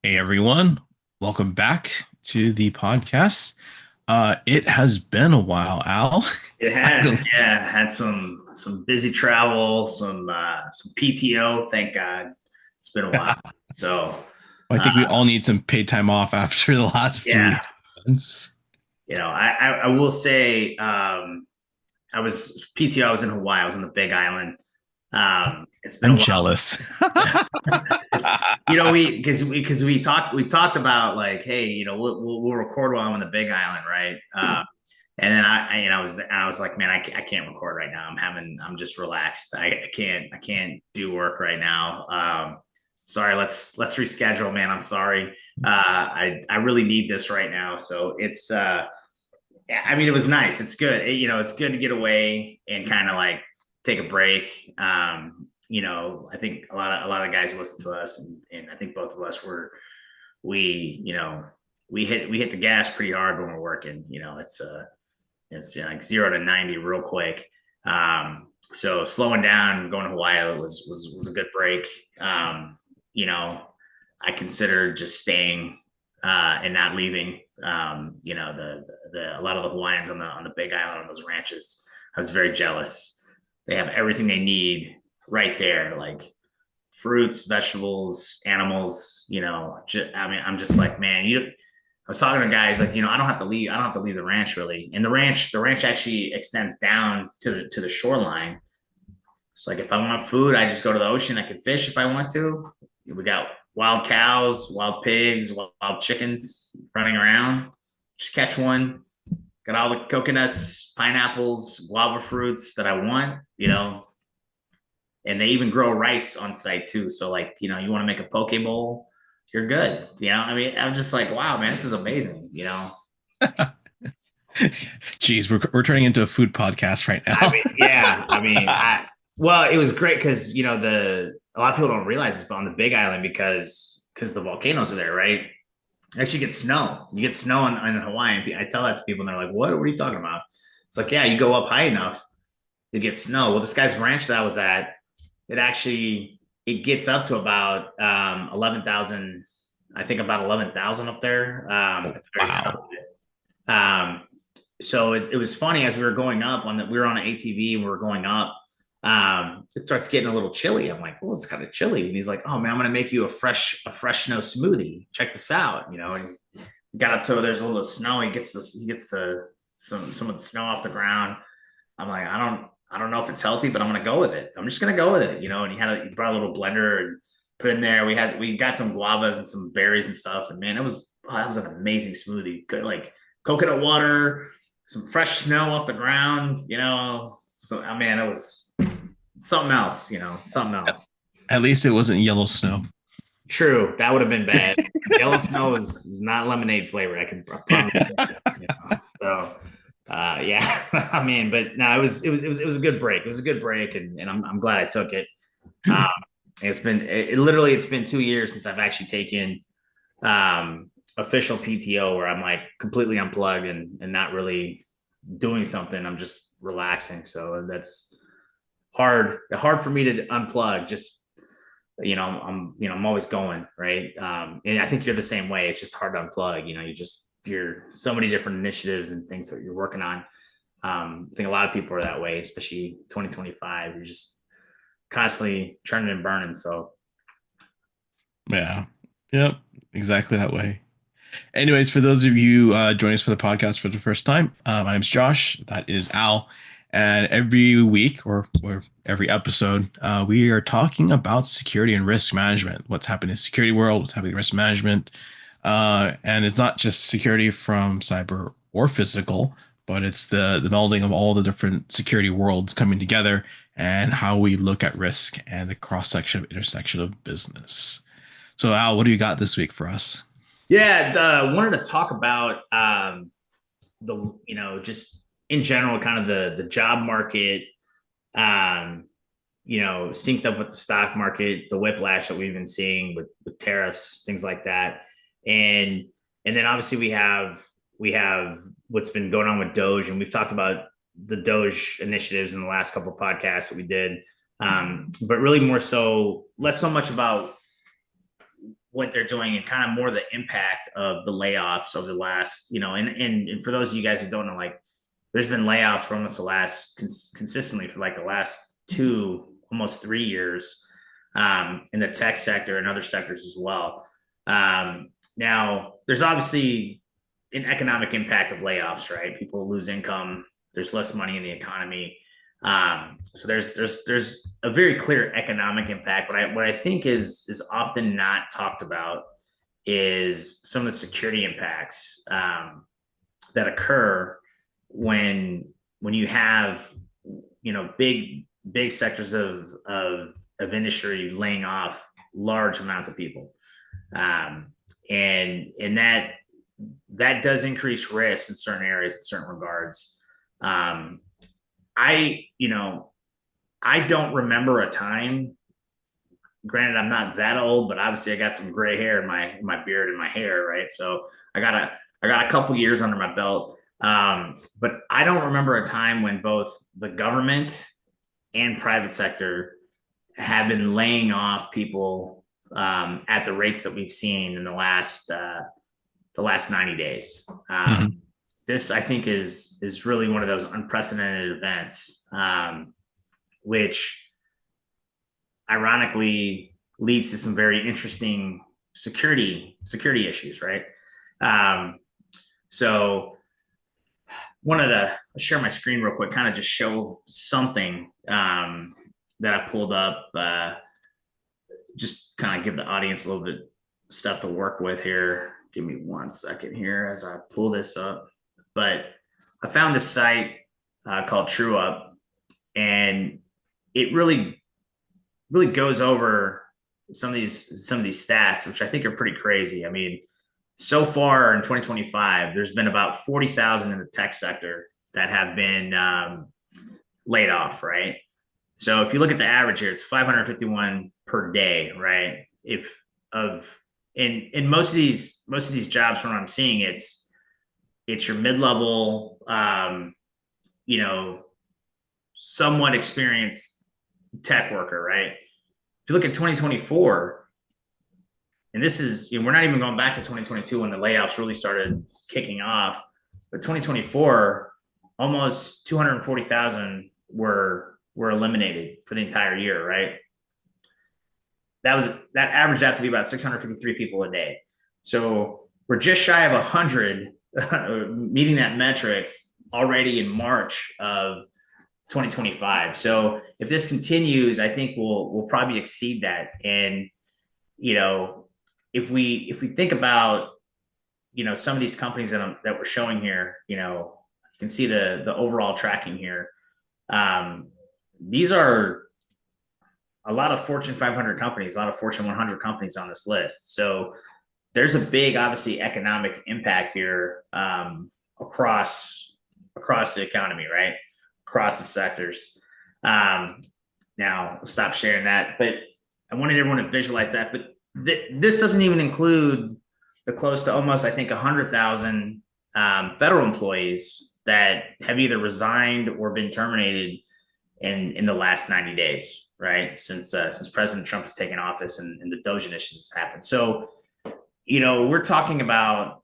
Hey everyone, welcome back to the podcast. It has been a while, Al. It I has, don't, yeah. Had some busy travel, some PTO. Thank God, it's been a while. So, I uh, think we all need some paid time off after the last few yeah, weeks of events. I will say, I was PTO. I was in Hawaii. I was on the Big Island. It's been a I'm while. jealous. It's we talked about like, hey, we'll record while I'm on the Big Island, right? And then I was like, man, I can't record right now. I'm just relaxed. I can't do work right now. Sorry, let's reschedule, man. I'm sorry. I really need this right now. So I mean, it was nice. It's good. It's good to get away and kind of like take a break. I think a lot of guys listen to us, and I think both of us we you know we hit the gas pretty hard when we're working. It's like 0 to 90 real quick. So slowing down, going to Hawaii was a good break. You know, I considered just staying and not leaving. The a lot of the Hawaiians on the Big Island on those ranches, I was very jealous. They have everything they need right there, like fruits, vegetables, animals. I mean, I'm just like, man, I was talking to guys like, I don't have to leave. I don't have to leave the ranch really. And the ranch actually extends down to the shoreline. It's like if I want food, I just go to the ocean. I can fish if I want to. We got wild cows, wild pigs, wild chickens running around. Just catch one. Got all the coconuts, pineapples, guava fruits that I want. And they even grow rice on site too. So like, you want to make a poke bowl, you're good. I mean, I'm just like, wow, man, this is amazing. Jeez, we're turning into a food podcast right I now. mean, yeah, I mean, well, it was great because the a lot of people don't realize this, but on the Big Island because the volcanoes are there, right? You actually get snow. You get snow in Hawaii. And I tell that to people, and they're like, "What? What are you talking about?" It's like, yeah, you go up high enough, you get snow. Well, this guy's ranch that I was at, it gets up to about 11,000. I think about 11,000 up there at the very top Wow. of it. So it was funny as we were going up we were on an ATV and we were going up. It starts getting a little chilly. I'm like, oh, it's kind of chilly. And he's like, oh man, I'm gonna make you a fresh snow smoothie. Check this out, and got up to there's a little snow. He gets the some of the snow off the ground. I'm like, I don't know if it's healthy, but I'm gonna go with it. I'm just gonna go with it. And he brought a little blender and put in there. We got some guavas and some berries and stuff. And man, that was an amazing smoothie. Good, like coconut water, some fresh snow off the ground. So I mean, it was something else. Something else. At least it wasn't yellow snow. True, that would have been bad. Yellow snow is not lemonade flavor. I promise. So, yeah, I mean, but no, it was a good break. It was a good break, and I'm glad I took it. Um, it's been 2 years since I've actually taken official PTO where I'm like completely unplugged and not really doing something. I'm just relaxing. So that's hard for me to unplug. Just I'm always going right. And I think you're the same way. It's just hard to unplug. You're so many different initiatives and things that you're working on. I think a lot of people are that way, especially 2025. You're just constantly churning and burning. So Yeah. Yep. Exactly that way. Anyways, for those of you joining us for the podcast for the first time, my name's Josh. That is Al. And every week or every episode, we are talking about security and risk management. What's happening in the security world, what's happening in risk management. And it's not just security from cyber or physical, but it's the melding of all the different security worlds coming together and how we look at risk and the cross section of intersection of business. So, Al, what do you got this week for us? yeah, wanted to talk about just in general, kind of the job market, um, synced up with the stock market, the whiplash that we've been seeing with tariffs, things like that, and and then obviously we have what's been going on with Doge, and we've talked about the Doge initiatives in the last couple of podcasts that we did, but really more so, less so much about what they're doing and kind of more the impact of the layoffs over the last, and for those of you guys who don't know, like there's been layoffs for almost the last consistently for like the last 2, almost 3 years, in the tech sector and other sectors as well. Now, there's obviously an economic impact of layoffs, right? People lose income. There's less money in the economy. So there's a very clear economic impact. But what I think is often not talked about is some of the security impacts, that occur when you have big sectors of industry laying off large amounts of people, and that does increase risk in certain areas, in certain regards. I you know I don't remember a time. Granted, I'm not that old, but obviously I got some gray hair in my beard and my hair, right? So I got a couple years under my belt. But I don't remember a time when both the government and private sector have been laying off people, at the rates that we've seen in the last 90 days. Mhm. This I think is really one of those unprecedented events, which ironically leads to some very interesting security issues, right? Um, so wanted to share my screen real quick, kind of just show something, that I pulled up, just kind of give the audience a little bit of stuff to work with here. Give me 1 second here as I pull this up. But I found this site, called TrueUp, and it really goes over some of these stats, which I think are pretty crazy. I mean, so far in 2025, there's been about 40,000 in the tech sector that have been, laid off, right? So if you look at the average here, it's 551 per day, right? If of in most of these jobs, from what I'm seeing, it's your mid level, you know, somewhat experienced tech worker, right? If you look at 2024, and this is, we're not even going back to 2022 when the layoffs really started kicking off, but 2024, almost 240,000 were eliminated for the entire year, right? That averaged out to be about 653 people a day. So we're just shy of 100 meeting that metric already in March of 2025. So if this continues, I think we'll probably exceed that. And you know, if we think about some of these companies that we're showing here, you can see the overall tracking here. These are a lot of Fortune 500 companies, a lot of Fortune 100 companies on this list. So there's a big, obviously, economic impact here, across the economy, right? Across the sectors. Now, I'll stop sharing that, but I wanted everyone to visualize that. But this doesn't even include the close to almost, I think, 100,000, federal employees that have either resigned or been terminated in the last 90 days, right? Since President Trump has taken office and the Doge initiatives happened. So, we're talking about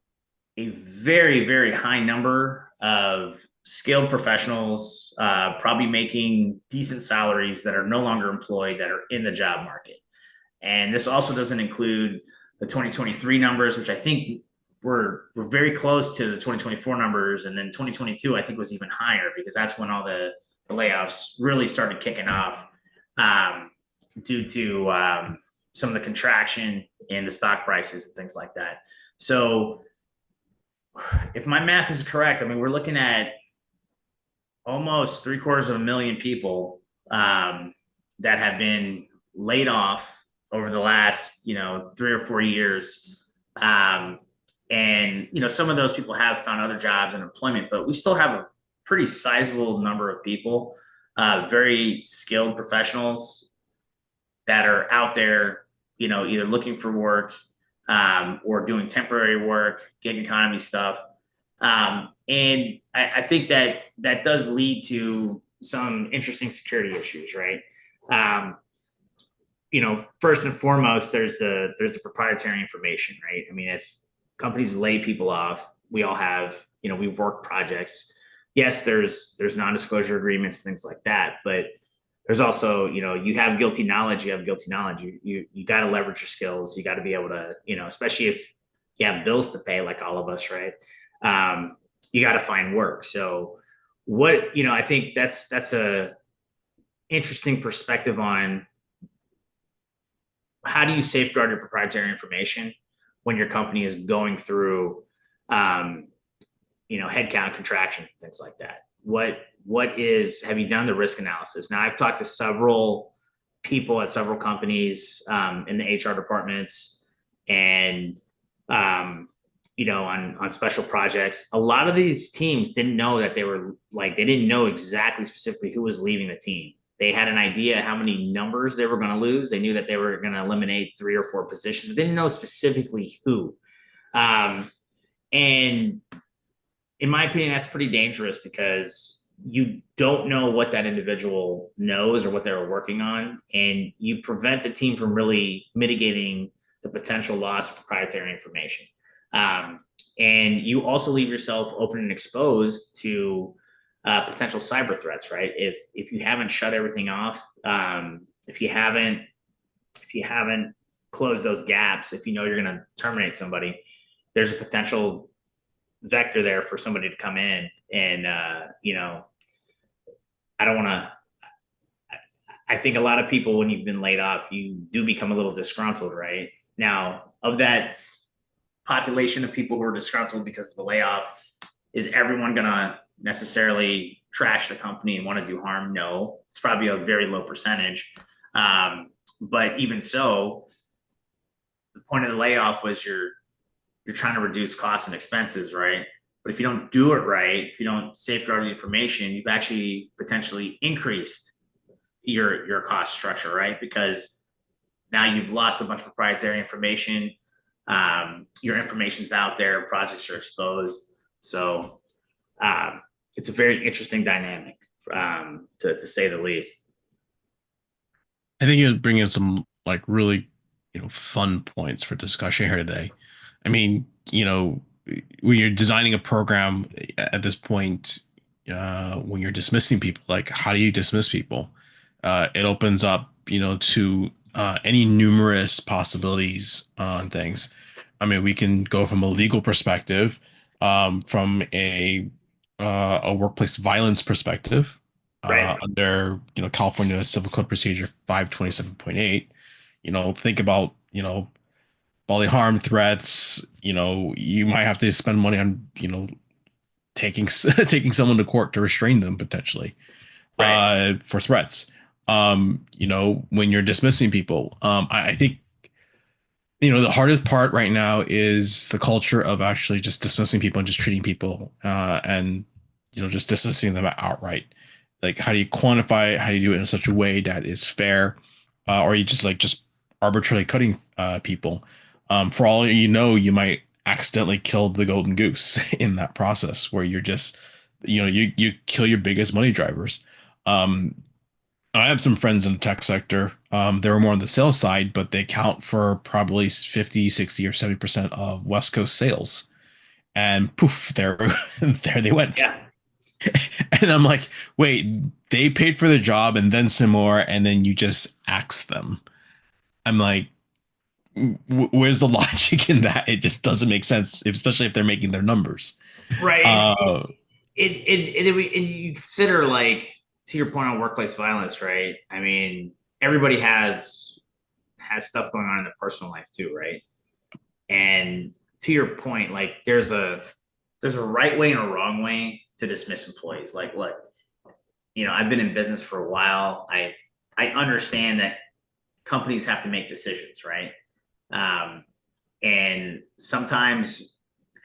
a very, very high number of skilled professionals, probably making decent salaries, that are no longer employed, that are in the job market. And this also doesn't include the 2023 numbers, which I think we're very close to the 2024 numbers. And then 2022, I think, was even higher, because that's when all the layoffs really started kicking off, due to, some of the contraction in the stock prices and things like that. So if my math is correct, I mean, we're looking at almost 750,000 people, that have been laid off over the last 3 or 4 years. And some of those people have found other jobs and employment, but we still have a pretty sizable number of people, very skilled professionals, that are out there, either looking for work, or doing temporary work, gig economy stuff. And I think that does lead to some interesting security issues, right? first and foremost, there's the proprietary information, right? I mean, if companies lay people off, we all have, we've worked projects. Yes, there's non-disclosure agreements, things like that, but there's also, you have guilty knowledge, you have guilty knowledge. You got to leverage your skills. You got to be able to, especially if you have bills to pay, like all of us, right? You got to find work. So I think that's a interesting perspective on how do you safeguard your proprietary information when your company is going through um, headcount contractions and things like that. Have you done the risk analysis? Now I've talked to several people at several companies in the HR departments and on special projects. A lot of these teams didn't know that they didn't know exactly specifically who was leaving the team. They had an idea how many numbers they were going to lose. They knew that they were going to eliminate 3 or 4 positions, but they didn't know specifically who. And in my opinion, that's pretty dangerous because you don't know what that individual knows or what they were working on, and you prevent the team from really mitigating the potential loss of proprietary information. And you also leave yourself open and exposed to potential cyber threats, right? If you haven't shut everything off, if you haven't closed those gaps, if you know you're going to terminate somebody, there's a potential vector there for somebody to come in and I don't want to. I think a lot of people, when you've been laid off, you do become a little disgruntled, right? Now, of that population of people who are disgruntled because of the layoff, is everyone going to necessarily trash the company and want to do harm? No, it's probably a very low percentage. But even so, the point of the layoff was you're trying to reduce costs and expenses, right? But if you don't do it right, if you don't safeguard the information, you've actually potentially increased your cost structure, right? Because now you've lost a bunch of proprietary information. Your information's out there, projects are exposed. So it's a very interesting dynamic, to say the least. I think you're bringing some like really, fun points for discussion here today. I mean, when you're designing a program at this point, when you're dismissing people, like how do you dismiss people? It opens up, to any numerous possibilities on things. I mean, we can go from a legal perspective, from a workplace violence perspective, Right. under California Civil Code Procedure 527.8. Think about bodily harm threats. You might have to spend money on taking taking someone to court to restrain them potentially Right. for threats. When you're dismissing people, I think the hardest part right now is the culture of actually just dismissing people and just treating people, and just dismissing them outright. Like, how do you quantify it? How do you do it in such a way that is fair, or you just arbitrarily cutting people? For all you might accidentally kill the golden goose in that process, where you're just you kill your biggest money drivers. Um, I have some friends in the tech sector. They were more on the sales side, but they count for probably 50, 60, or 70% of West Coast sales. And poof, there they went. Yeah. And I'm like, wait, they paid for the job and then some more, and then you just axe them. I'm like, where's the logic in that? It just doesn't make sense, especially if they're making their numbers. Right. Uh, And you consider, like, to your point on workplace violence, right? I mean, everybody has stuff going on in their personal life too, right? And to your point, like, there's a right way and a wrong way to dismiss employees. Like, look, I've been in business for a while. I understand that companies have to make decisions, right? Um, and sometimes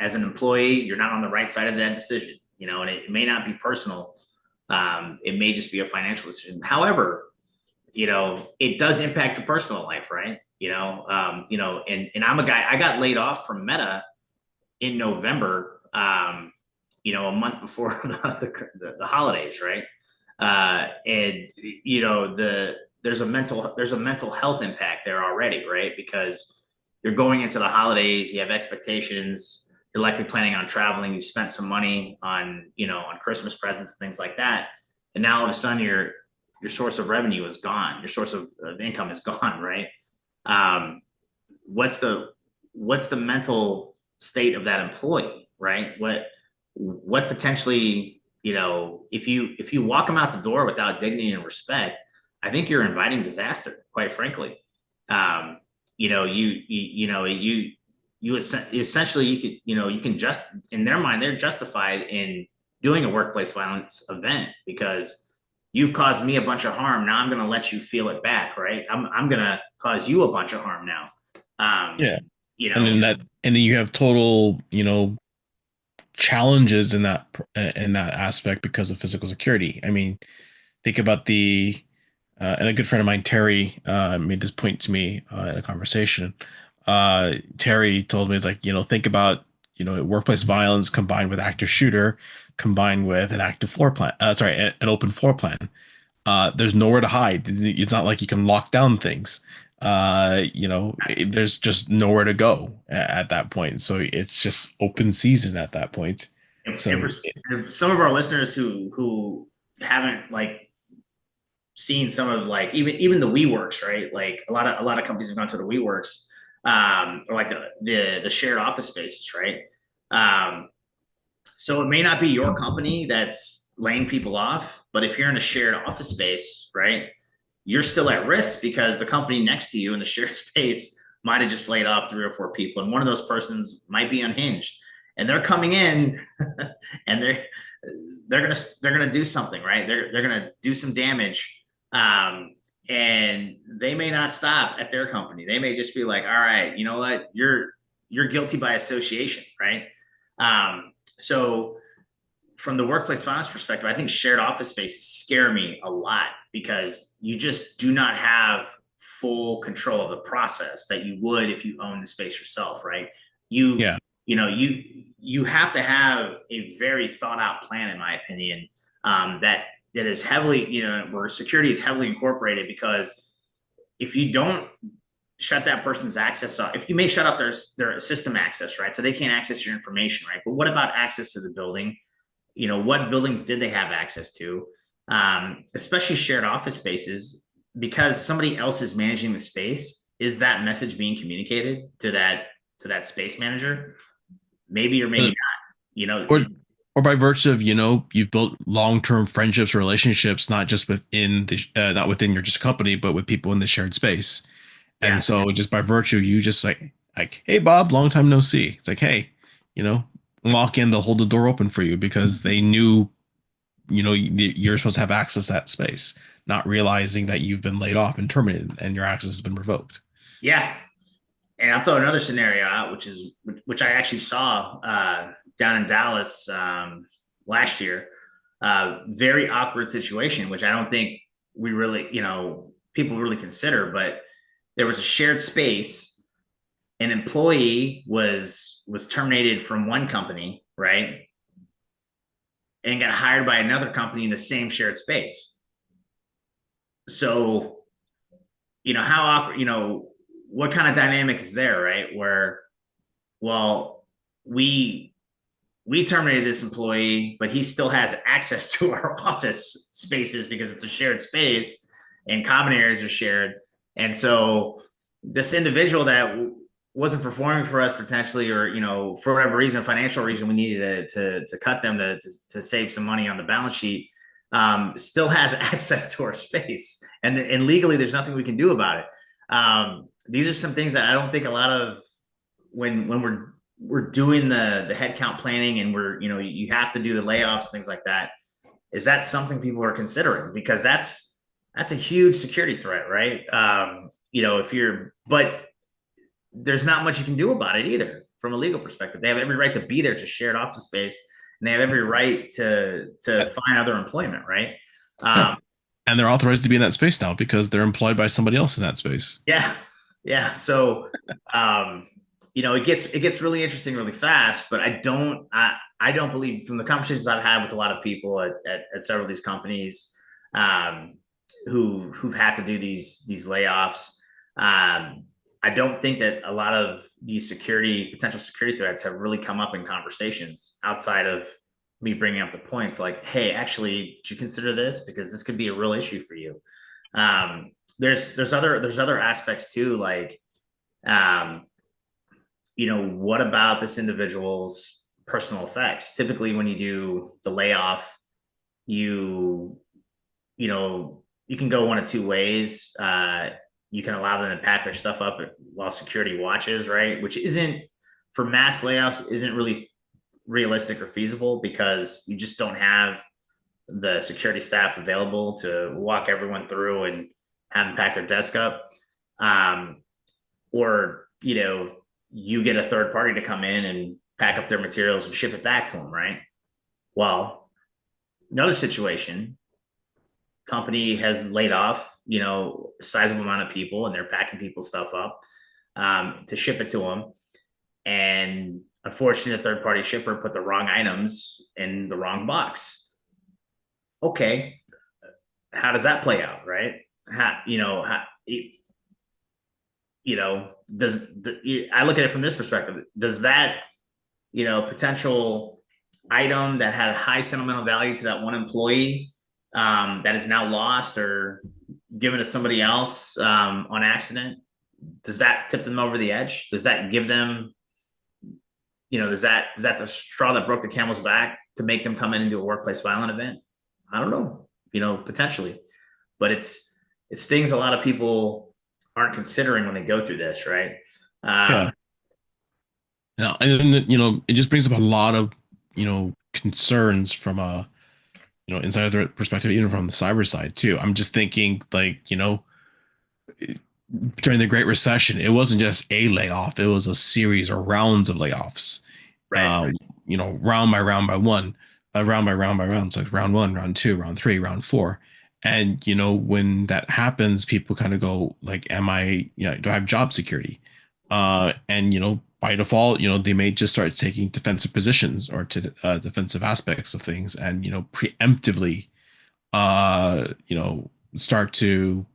as an employee, you're not on the right side of that decision, and it may not be personal. It may just be a financial decision. However, it does impact your personal life, right? And I'm a guy, I got laid off from Meta in November, a month before the holidays, right? And the there's a mental health impact there already, right? Because you're going into the holidays, you have expectations, you're likely planning on traveling, you've spent some money on, on Christmas presents, things like that. And now all of a sudden your source of revenue is gone. Your source of income is gone, right? Um, what's the mental state of that employee, right? What potentially, if you walk them out the door without dignity and respect, I think you're inviting disaster, quite frankly. Um, you essentially, you can just, in their mind, they're justified in doing a workplace violence event because you've caused me a bunch of harm. Now I'm going to let you feel it back, right? I'm going to cause you a bunch of harm now. Um, Yeah. you And know, then you have total, challenges in that aspect because of physical security. I mean, think about and a good friend of mine, Terry, made this point to me in a conversation. Terry told me, it's like, think about, workplace violence combined with active shooter, combined with an active floor plan. Sorry, an open floor plan. There's nowhere to hide. It's not like you can lock down things. There's just nowhere to go at that point. So it's just open season at that point. if, So if some of our listeners who haven't like seen some of like even the WeWorks, right? Like a lot of companies have gone to the WeWorks, or like the shared office spaces, right? Um, so it may not be your company that's laying people off, but if you're in a shared office space, right, you're still at risk because the company next to you in the shared space might have just laid off 3 or 4 people, and one of those persons might be unhinged, and they're coming in, and they're gonna do something, right? They're gonna do some damage, and they may not stop at their company. They may just be like, all right, you know what, you're guilty by association, right? So from the workplace violence perspective, I think shared office spaces scare me a lot because you just do not have full control of the process that you would if you own the space yourself, right? You yeah. you have to have a very thought out plan, in my opinion, that is heavily, where security is heavily incorporated, because if you don't shut that person's access off, if you may shut off their system access, right, so they can't access your information, right, but what about access to the building? What buildings did they have access to? Especially shared office spaces, because somebody else is managing the space. Is that message being communicated to that space manager? Maybe or maybe Uh, not. You know, or or by virtue of, you've built long-term friendships, relationships, not just not within your just company, but with people in the shared space. And yeah, so just by virtue, you just like, hey Bob, long time no see. It's like, hey, you know, walk in, they'll hold the door open for you because they knew, you're supposed to have access to that space, not realizing that you've been laid off and terminated and your access has been revoked. yeah. And I'll throw another scenario out, which I actually saw down in Dallas last year. Very awkward situation, which I don't think we really, people really consider. But there was a shared space. An employee was terminated from one company, right, and got hired by another company in the same shared space. So, how awkward, what kind of dynamic is there, right? Where, well, we we terminated this employee, but he still has access to our office spaces because it's a shared space and common areas are shared. And so this individual that wasn't performing for us potentially, or for whatever reason, financial reason, we needed to cut them to save some money on the balance sheet, still has access to our space, and legally there's nothing we can do about it. These are some things that I don't think a lot of, when we're doing the headcount planning, and you have to do the layoffs, things like that. Is that something people are considering? Because that's a huge security threat, right? If you're, but there's not much you can do about it either from a legal perspective. They have every right to be there to shared office space, and they have every right to find other employment, right? Yeah. Um, And they're authorized to be in that space now because they're employed by somebody else in that space. yeah, yeah. So, um, it gets really interesting really fast. But I don't believe, from the conversations I've had with a lot of people at several of these companies, um, who've had to do these layoffs. I don't think that a lot of these potential security threats have really come up in conversations outside of me bringing up the points like, hey, actually, did you consider this? Because this could be a real issue for you. There's other aspects too, like, um, what about this individual's personal effects? Typically, when you do the layoff, you you know you can go one of two ways. You can allow them to pack their stuff up while security watches, right? Which isn't, for mass layoffs, isn't really realistic or feasible because you just don't have the security staff available to walk everyone through and have them pack their desk up. Um, or, you get a third party to come in and pack up their materials and ship it back to them, right? Well, another situation, company has laid off, a sizable amount of people and they're packing people's stuff up to ship it to them. And unfortunately, the third party shipper put the wrong items in the wrong box. Okay. How does that play out? Right. I look at it from this perspective. Does that, potential item that had high sentimental value to that one employee, that is now lost or given to somebody else on accident, does that tip them over the edge? Does that give them, is that the straw that broke the camel's back to make them come in and do a workplace violent event? I don't know, potentially, but it's things a lot of people aren't considering when they go through this, right? Yeah. Yeah. And, it just brings up a lot of, concerns from a, insider perspective, even from the cyber side too. I'm just thinking like, during the Great Recession, it wasn't just a layoff, it was a series or rounds of layoffs. Right. Round by round by one, round by round by round. So like round one, round two, round three, round four. And when that happens, people kind of go like, am I, do I have job security? And by default, they may just start taking defensive positions or to defensive aspects of things and preemptively start to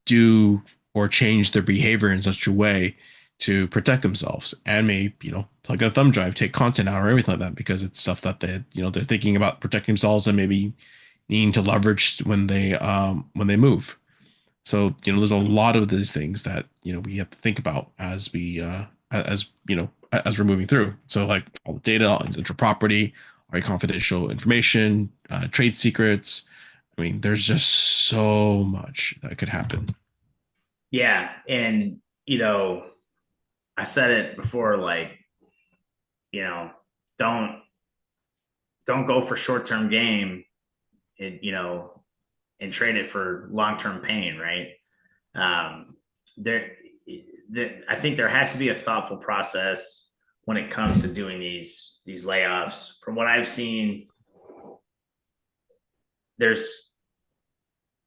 do or change their behavior in such a way to protect themselves and may, plug in a thumb drive, take content out or everything like that because it's stuff that they're thinking about protecting themselves and maybe needing to leverage when they move. So, there's a lot of these things that, we have to think about as as we're moving through. So like all the data, intellectual property, our confidential information, trade secrets. I mean, there's just so much that could happen. Yeah. And, I said it before, like, you know, don't don't go for short-term game and, and trade it for long-term pain, right? Um, there, I think there has to be a thoughtful process when it comes to doing these layoffs. From what I've seen, there's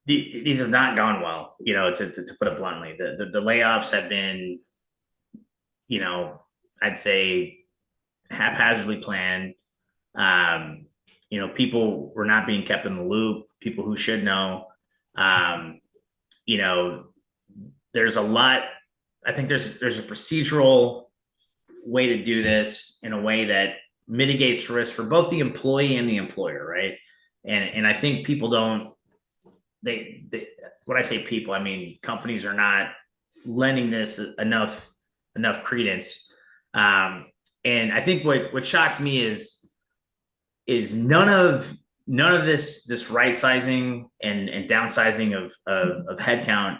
these have not gone well. To put it bluntly, the layoffs have been, I'd say haphazardly planned. Um, people were not being kept in the loop. People who should know. Um, you know, there's a lot. I think there's a procedural way to do this in a way that mitigates risk for both the employee and the employer, right? And I think people don't. They when I say people, I mean companies are not lending this enough credence. And I think what shocks me is none of this right sizing and downsizing of headcount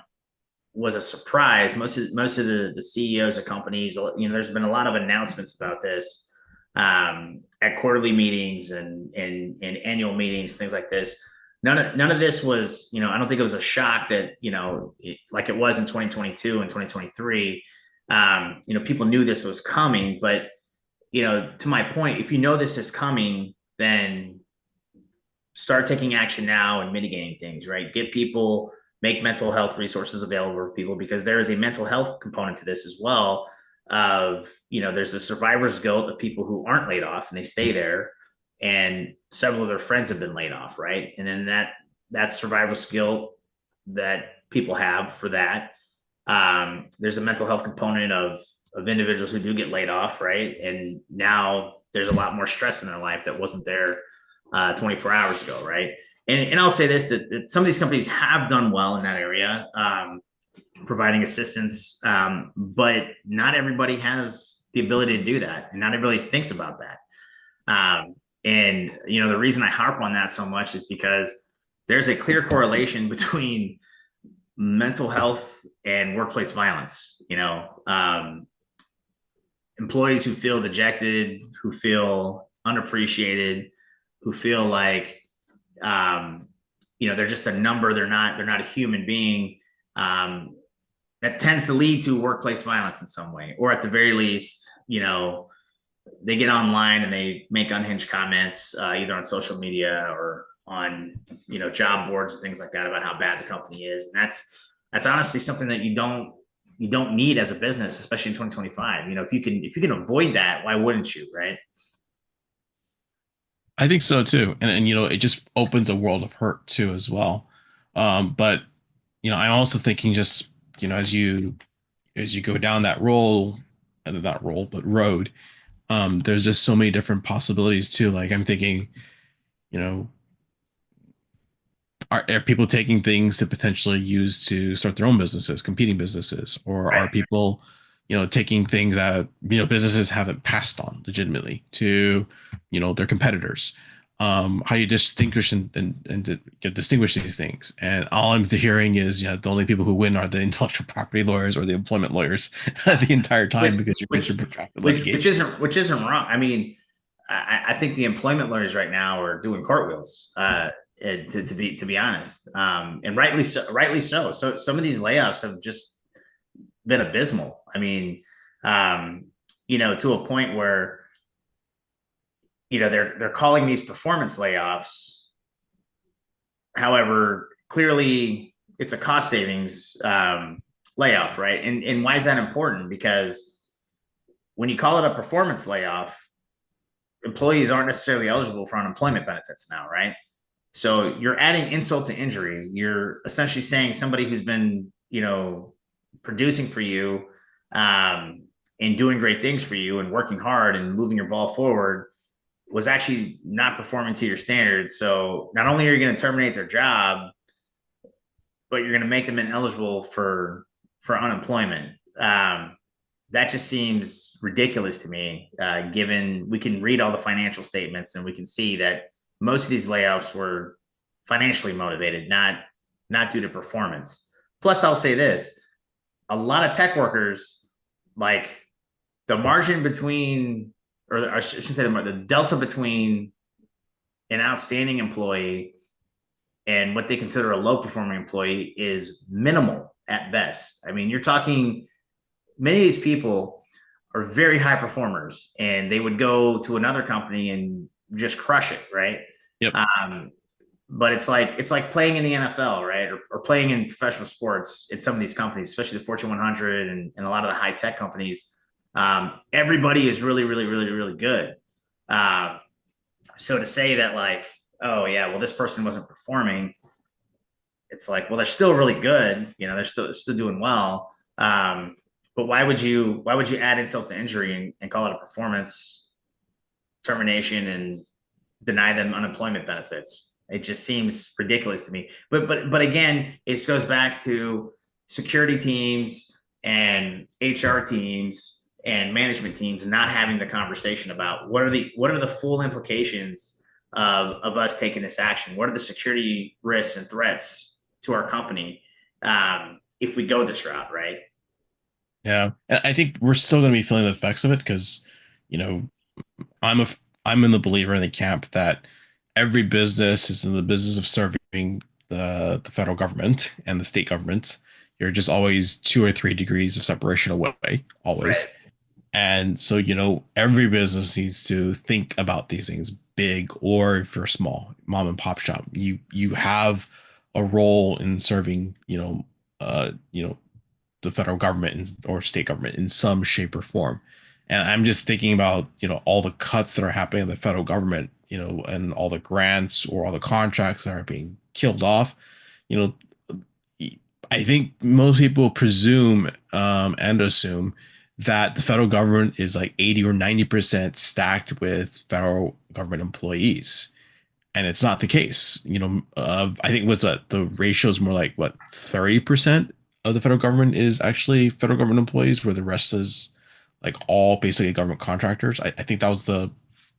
was a surprise. Most of the CEOs of companies, there's been a lot of announcements about this at quarterly meetings and annual meetings, things like this. None of this was, I don't think it was a shock that, like it was in 2022 and 2023. People knew this was coming, but to my point, if you know this is coming, then start taking action now and mitigating things, right? Make mental health resources available for people, because there is a mental health component to this as well. There's the survivor's guilt of people who aren't laid off and they stay there, and several of their friends have been laid off, right? And then that survivor's guilt that people have for that. There's a mental health component of individuals who do get laid off, right? And now there's a lot more stress in their life that wasn't there 24 hours ago, right? And I'll say this that some of these companies have done well in that area, providing assistance, but not everybody has the ability to do that, and not everybody thinks about that. And the reason I harp on that so much is because there's a clear correlation between mental health and workplace violence. Employees who feel dejected, who feel unappreciated, who feel like they're just a number. They're not a human being. That tends to lead to workplace violence in some way, or at the very least, they get online and they make unhinged comments, either on social media or on job boards and things like that about how bad the company is. And that's honestly something that you don't need as a business, especially in 2025. If you can avoid that, why wouldn't you, right? I think so too. And it just opens a world of hurt too as well. But I'm also thinking just, as you go down that role, and not role, but road, there's just so many different possibilities too. Like I'm thinking, you know, are people taking things to potentially use to start their own businesses, competing businesses, or Right. are people, taking things that businesses haven't passed on legitimately to, their competitors? How do you distinguish and distinguish these things? And all I'm hearing is, the only people who win are the intellectual property lawyers or the employment lawyers the entire time which because you're going which through protracted which litigation. isn't wrong. I mean, I think the employment lawyers right now are doing cartwheels. To be honest, and rightly so. Rightly so. So some of these layoffs have just been abysmal. I mean, to a point where they're calling these performance layoffs. However, clearly it's a cost savings layoff, right? And why is that important? Because when you call it a performance layoff, employees aren't necessarily eligible for unemployment benefits now, right? So you're adding insult to injury. You're essentially saying somebody who's been, producing for you, and doing great things for you and working hard and moving your ball forward was actually not performing to your standards. So not only are you going to terminate their job, but you're going to make them ineligible for unemployment. That just seems ridiculous to me, given we can read all the financial statements and we can see that most of these layoffs were financially motivated, not due to performance. Plus, I'll say this: a lot of tech workers, like the margin between, or I should say the delta between an outstanding employee and what they consider a low performing employee is minimal at best. I mean, you're talking, many of these people are very high performers and they would go to another company and just crush it, right? Yep. But it's like playing in the NFL, right? Or playing in professional sports at some of these companies, especially the Fortune 100 and a lot of the high tech companies. Everybody is really, really, really, really good. Um, so to say that, like, oh yeah, well, this person wasn't performing, it's like, well, they're still really good. They're still doing well. But why would you add insult to injury and call it a performance termination and deny them unemployment benefits? It just seems ridiculous to me. But again, it goes back to security teams and HR teams and management teams not having the conversation about what are the full implications of us taking this action. What are the security risks and threats to our company, if we go this route, right? Yeah, and I think we're still going to be feeling the effects of it because, you know, I'm a I'm in the believer in the camp that every business is in the business of serving the federal government and the state governments. You're just always 2 or 3 degrees of separation away, always. Right. And so, every business needs to think about these things, big or if you're small, mom and pop shop. You have a role in serving, the federal government or state government in some shape or form. And I'm just thinking about, all the cuts that are happening in the federal government, and all the grants or all the contracts that are being killed off. You know, I think most people presume and assume that the federal government is like 80 or 90% stacked with federal government employees. And it's not the case. I think the ratio is more like what 30% of the federal government is actually federal government employees, where the rest is like all basically government contractors. I think that's the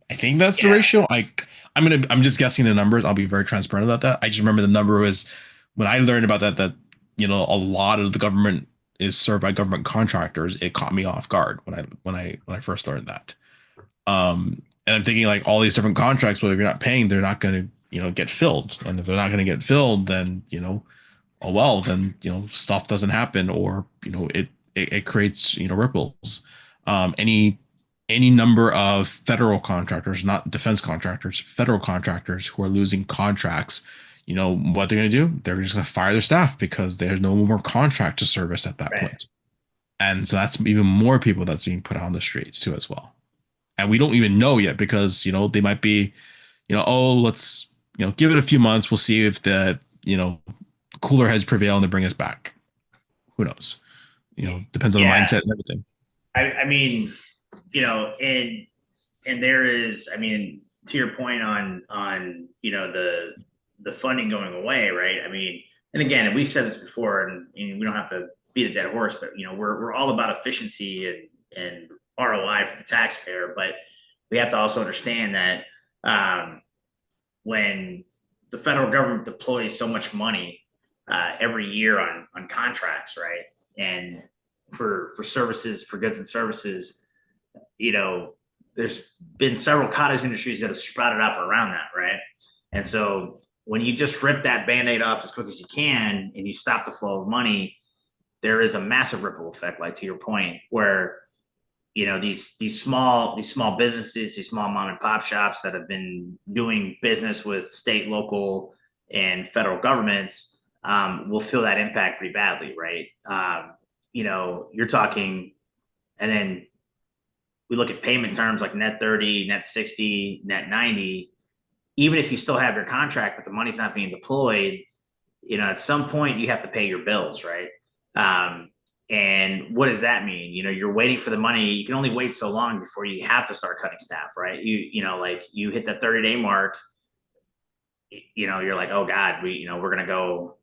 Yeah. ratio. I'm just guessing the numbers. I'll be very transparent about that. I just remember the number was when I learned about that a lot of the government is served by government contractors. It caught me off guard when I first learned that. And I'm thinking like all these different contracts, well, if you're not paying, they're not going to, get filled. And if they're not going to get filled, then, oh well, then, stuff doesn't happen, or, it creates, ripples. Any number of federal contractors, not defense contractors, federal contractors who are losing contracts, what they're going to do? They're just going to fire their staff because there's no more contract to service at that Right. point. And so that's even more people that's being put on the streets too, as well. And we don't even know yet because they might be, oh, let's give it a few months, we'll see if the cooler heads prevail and they bring us back. Who knows? Depends on the Yeah. mindset and everything. I mean, and there is, I mean, to your point on the funding going away, right? I mean, and again, we've said this before, and we don't have to beat a dead horse, but we're all about efficiency and ROI for the taxpayer, but we have to also understand that when the federal government deploys so much money every year on contracts, right, and for services, for goods and services, there's been several cottage industries that have sprouted up around that, right? And so when you just rip that band-aid off as quick as you can and you stop the flow of money, there is a massive ripple effect, like to your point, where these small businesses, these small mom and pop shops that have been doing business with state, local, and federal governments will feel that impact pretty badly, right? You're talking, and then we look at payment terms like net 30, net 60, net 90. Even if you still have your contract, but the money's not being deployed, at some point you have to pay your bills, right? And what does that mean? You're waiting for the money. You can only wait so long before you have to start cutting staff, right? Like you hit that 30-day mark, you're like, oh God, we're going to go,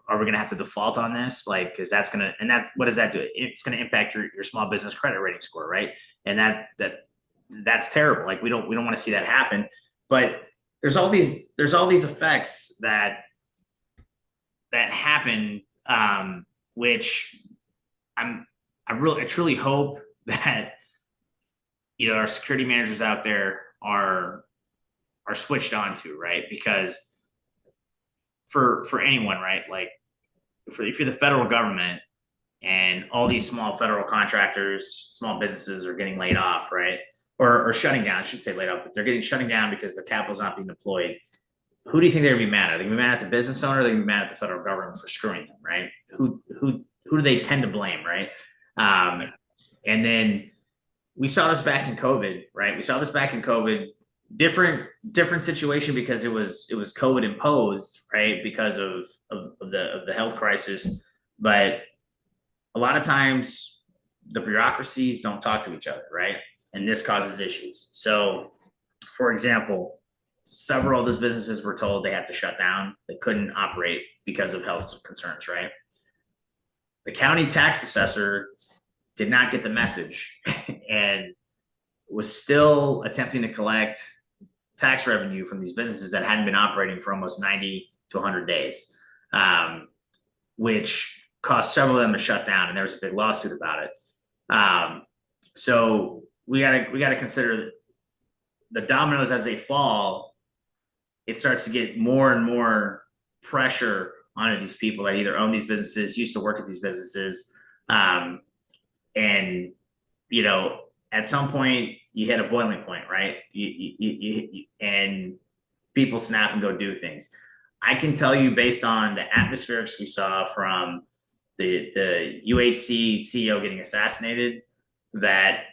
are we going to have to default on this? Like, cause what does that do? It's going to impact your small business credit rating score. Right. And that's terrible. Like we don't want to see that happen, but there's all these effects that happen, which I truly hope that our security managers out there are switched on to, right? Because for anyone, right, like if you're the federal government and all these small federal contractors, small businesses are getting laid off, right, or shutting down, I should say laid off, but they're getting shutting down because the capital's not being deployed. Who do you think they're gonna be mad at? Are they gonna be mad at the business owner? Or are they gonna be mad at the federal government for screwing them, right? Who do they tend to blame, right? And then we saw this back in COVID, right? We saw this back in COVID. Different situation because it was COVID imposed, right? Because of the health crisis, but a lot of times the bureaucracies don't talk to each other, right? And this causes issues. So, for example, several of those businesses were told they had to shut down. They couldn't operate because of health concerns, right? The county tax assessor did not get the message and was still attempting to collect tax revenue from these businesses that hadn't been operating for almost 90 to 100 days, which caused several of them to shut down, and there was a big lawsuit about it. So we gotta consider the dominoes as they fall. It starts to get more and more pressure onto these people that either own these businesses, used to work at these businesses, and at some point you hit a boiling point, right? And people snap and go do things. I can tell you, based on the atmospherics we saw from the UHC CEO getting assassinated, that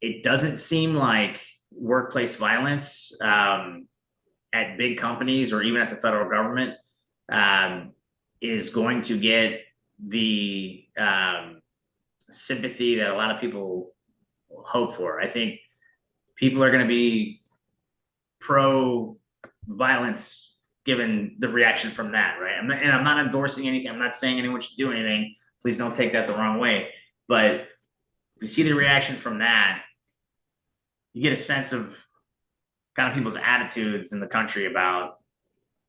it doesn't seem like workplace violence at big companies or even at the federal government um, is going to get the sympathy that a lot of people hope for. I think people are going to be pro violence given the reaction from that, right? And I'm not endorsing anything. I'm not saying anyone should do anything. Please don't take that the wrong way. But if you see the reaction from that, you get a sense of kind of people's attitudes in the country about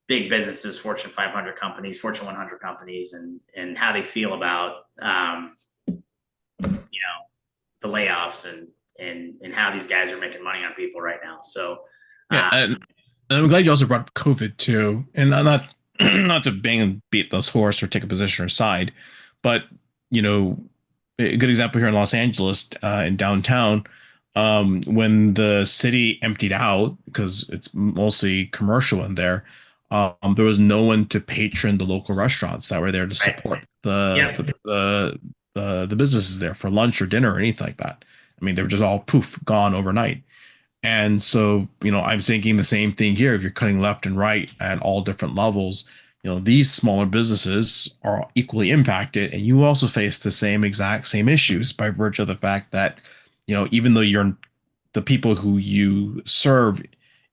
big businesses, Fortune 500 companies, Fortune 100 companies, and how they feel about the layoffs and how these guys are making money on people right now. So Yeah, uh, and I'm glad you also brought up COVID too, and I'm not not to bang and beat this horse or take a position or side, but you know, a good example here in Los Angeles, in downtown, when the city emptied out because it's mostly commercial in there, there was no one to patron the local restaurants that were there to right, support the yep, the businesses there for lunch or dinner or anything like that. I mean, they were just all poof gone overnight. And so, I'm thinking the same thing here. If you're cutting left and right at all different levels, these smaller businesses are equally impacted, and you also face the exact same issues by virtue of the fact that, even though the people who you serve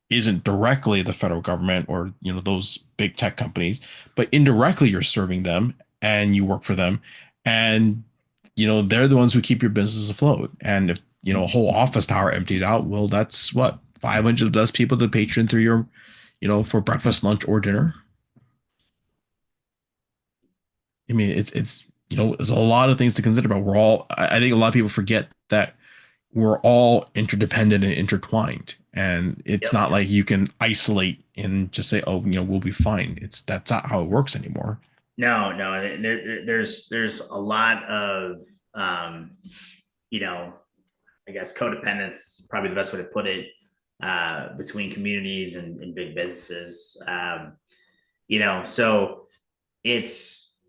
isn't directly the federal government or, those big tech companies, but indirectly you're serving them and you work for them. And, they're the ones who keep your business afloat. And if, a whole office tower empties out, well, that's what, 500 less people to patron through your, for breakfast, lunch, or dinner. I mean, it's, there's a lot of things to consider, but I think a lot of people forget that we're all interdependent and intertwined. And it's yep. not like you can isolate and just say, oh, we'll be fine. That's not how it works anymore. No. There's a lot of you know, I guess codependence, probably the best way to put it, between communities and big businesses. So it's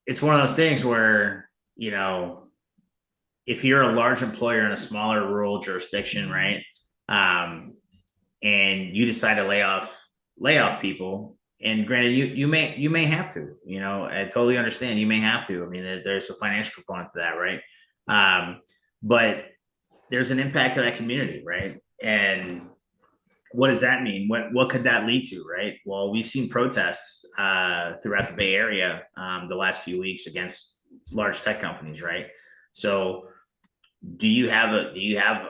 it's one of those things where if you're a large employer in a smaller rural jurisdiction, right, and you decide to lay off people, and granted, you may have to, I totally understand, you may have to. I mean, there's a financial component to that, right? But there's an impact to that community, right? And what does that mean? What could that lead to, right? Well, we've seen protests throughout the Bay Area the last few weeks against large tech companies, right? So do you have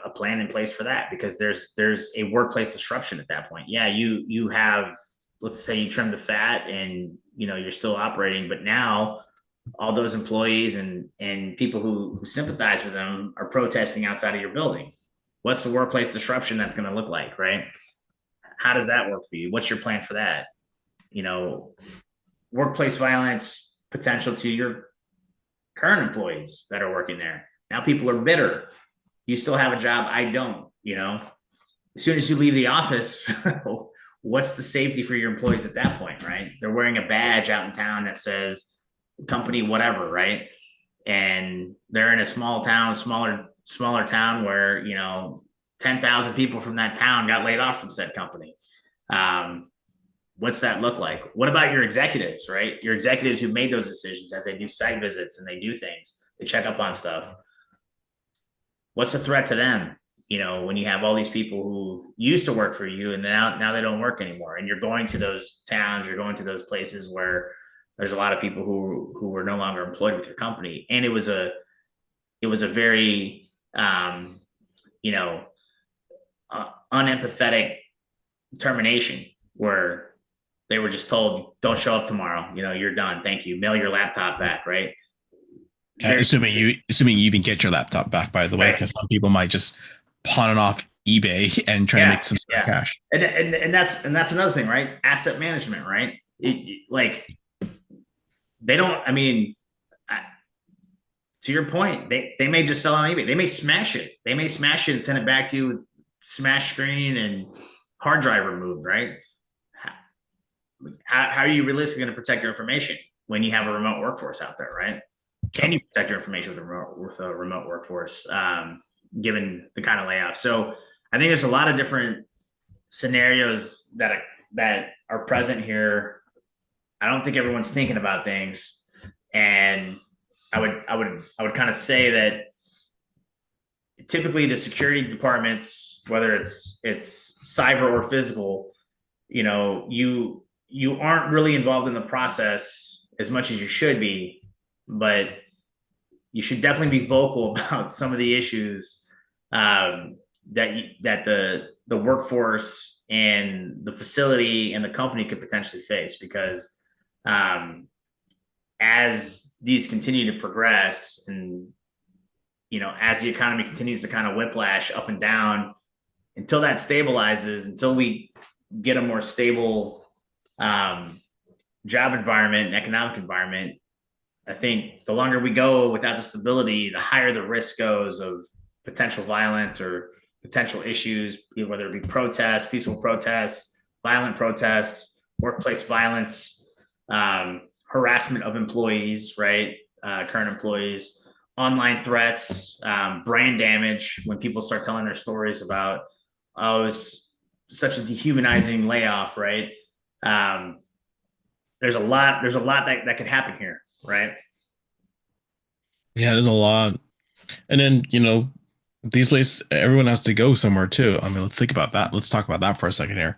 a plan in place for that? Because there's a workplace disruption at that point. Yeah, you have, let's say you trim the fat and you're still operating, but now all those employees and people who sympathize with them are protesting outside of your building. What's the workplace disruption that's going to look like, right? How does that work for you? What's your plan for that? You know, Workplace violence potential to your current employees that are working there. Now people are bitter. You still have a job. I don't, as soon as you leave the office, what's the safety for your employees at that point, right? They're wearing a badge out in town that says company whatever, right? And they're in a smaller town where 10,000 people from that town got laid off from said company. Um, what's that look like? What about your executives, right? Your executives who made those decisions as they do site visits and they do things, they check up on stuff. What's the threat to them? When you have all these people who used to work for you and now they don't work anymore, and you're going to those towns, you're going to those places where there's a lot of people who were no longer employed with your company, and it was a very you know unempathetic termination where they were just told, don't show up tomorrow, you're done, thank you, mail your laptop back, right? Very Assuming you even get your laptop back, by the way, right. because some people might just pawn it off eBay and try to Yeah, make some spare yeah. cash. And that's another thing, right? Asset management, right? Like they don't. I mean, to your point, they may just sell on eBay. They may smash it. They may smash it and send it back to you with smash screen and hard drive removed, right? How are you realistically going to protect your information when you have a remote workforce out there, right? Can you protect your information with a remote workforce, given the kind of layoff? So I think there's a lot of different scenarios that are present here I don't think everyone's thinking about things. And I would kind of say that typically the security departments, whether it's cyber or physical, you aren't really involved in the process as much as you should be, but you should definitely be vocal about some of the issues that the workforce and the facility and the company could potentially face, because um, as these continue to progress, and as the economy continues to kind of whiplash up and down, until that stabilizes, until we get a more stable um, job environment and economic environment, I think the longer we go without the stability, the higher the risk goes of potential violence or potential issues, whether it be protests, peaceful protests, violent protests, workplace violence, harassment of employees, right? Current employees, online threats, brand damage when people start telling their stories about, oh, it was such a dehumanizing layoff, right? Um, there's a lot that could happen here, right? Yeah, there's a lot. And then, these places, everyone has to go somewhere too. I mean, let's think about that. Let's talk about that for a second here.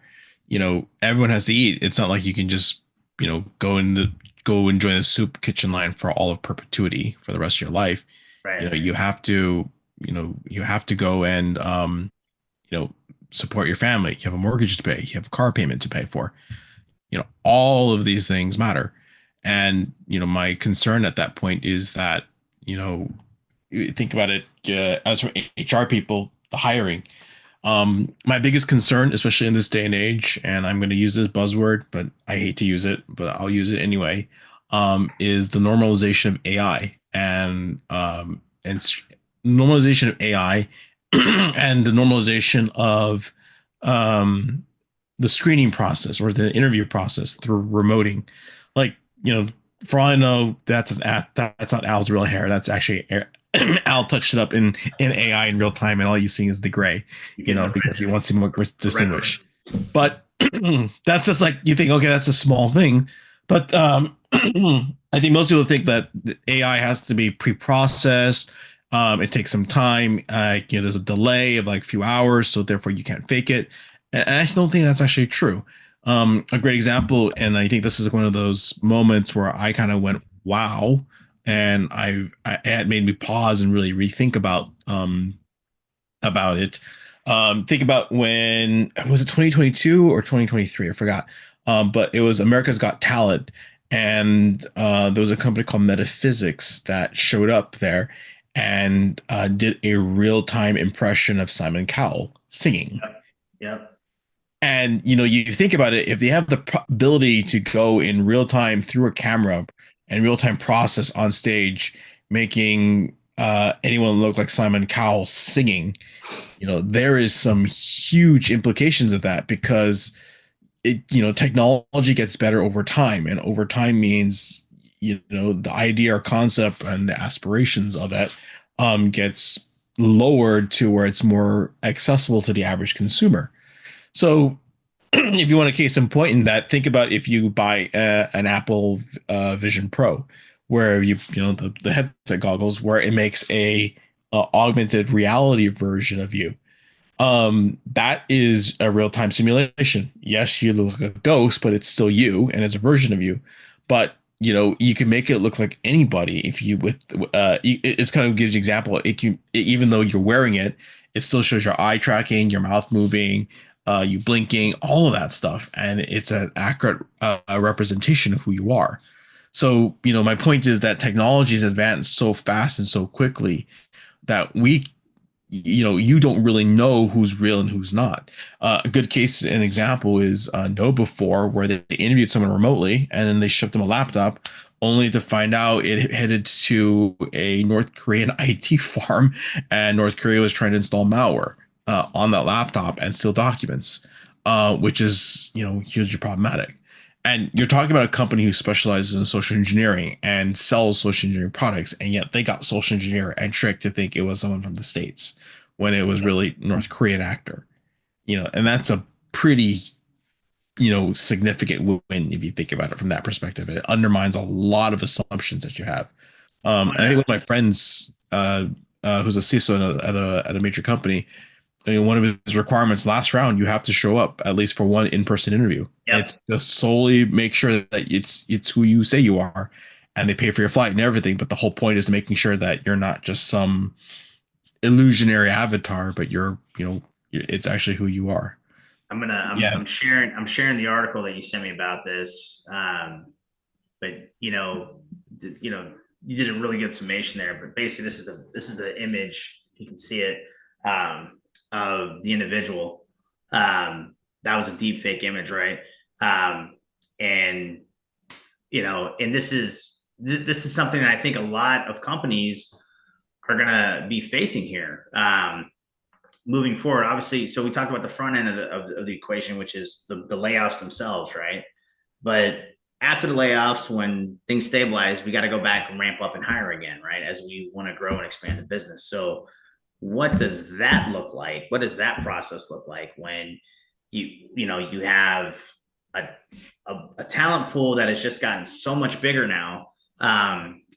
Everyone has to eat. It's not like you can just, go and join the soup kitchen line for all of perpetuity for the rest of your life. Right. You have to, you have to go and, you know, support your family. You have a mortgage to pay. You have a car payment to pay for. All of these things matter. And, my concern at that point is that, you know, you think about it, as for HR people, the hiring. My biggest concern, especially in this day and age, and I'm going to use this buzzword, but I hate to use it, but I'll use it anyway, is the normalization of AI normalization of AI and the normalization of um, the screening process or the interview process through remoting. Like, for all I know, that's not Al's real hair. That's actually Al touched it up in AI in real time, and all you see is the gray, You get the because he wants to more red. distinguish. But that's just like you think, okay, that's a small thing. But I think most people think that the AI has to be pre-processed. It takes some time. There's a delay of like a few hours, so therefore you can't fake it. And I don't think that's actually true. A great example, and I think this is one of those moments where I kind of went, "Wow," and it had made me pause and really rethink about it. Think about when was it 2022 or 2023? I forgot. But it was America's Got Talent, and there was a company called Metaphysics that showed up there and did a real time impression of Simon Cowell singing. Yep. Yep. And you think about it, if they have the ability to go in real time through a camera and real time process on stage, making anyone look like Simon Cowell singing, there is some huge implications of that because technology gets better over time, and over time means the idea or concept and the aspirations of it gets lowered to where it's more accessible to the average consumer. So, if you want a case in point in that, think about if you buy an Apple Vision Pro, where the headset goggles, where it makes a augmented reality version of you. That is a real time simulation. Yes, you look like a ghost, but it's still you and it's a version of you. But you can make it look like anybody if you with it's kind of gives you example. Even though you're wearing it, it still shows your eye tracking, your mouth moving, you blinking, all of that stuff, and it's an accurate representation of who you are. So, my point is that technology has advanced so fast and so quickly that you don't really know who's real and who's not. A good case and example is KnowBe4, where they interviewed someone remotely and then they shipped them a laptop only to find out it headed to a North Korean IT farm, and North Korea was trying to install malware on that laptop and steal documents, which is, hugely problematic. And you're talking about a company who specializes in social engineering and sells social engineering products, and yet they got social engineer and tricked to think it was someone from the States when it was really North Korean actor. And that's a pretty significant win if you think about it from that perspective. It undermines a lot of assumptions that you have. I'm And I think gonna one of my friends, who's a CISO at a major company, one of his requirements last round, you have to show up at least for one in-person interview. Yep. It's to solely make sure that it's who you say you are, and they pay for your flight and everything. But the whole point is making sure that you're not just some illusionary avatar, but it's actually who you are. Yeah. I'm sharing the article that you sent me about this. But you did a really good summation there. But basically, this is the image. You can see it, of the individual. That was a deep fake image, right? And and this is something that I think a lot of companies are gonna be facing here, moving forward. Obviously, so we talked about the front end of the equation, which is the layoffs themselves, right? But after the layoffs, when things stabilize, we got to go back and ramp up and hire again, right? As we want to grow and expand the business. So, what does that look like? What does that process look like when you have a, a talent pool that has just gotten so much bigger now,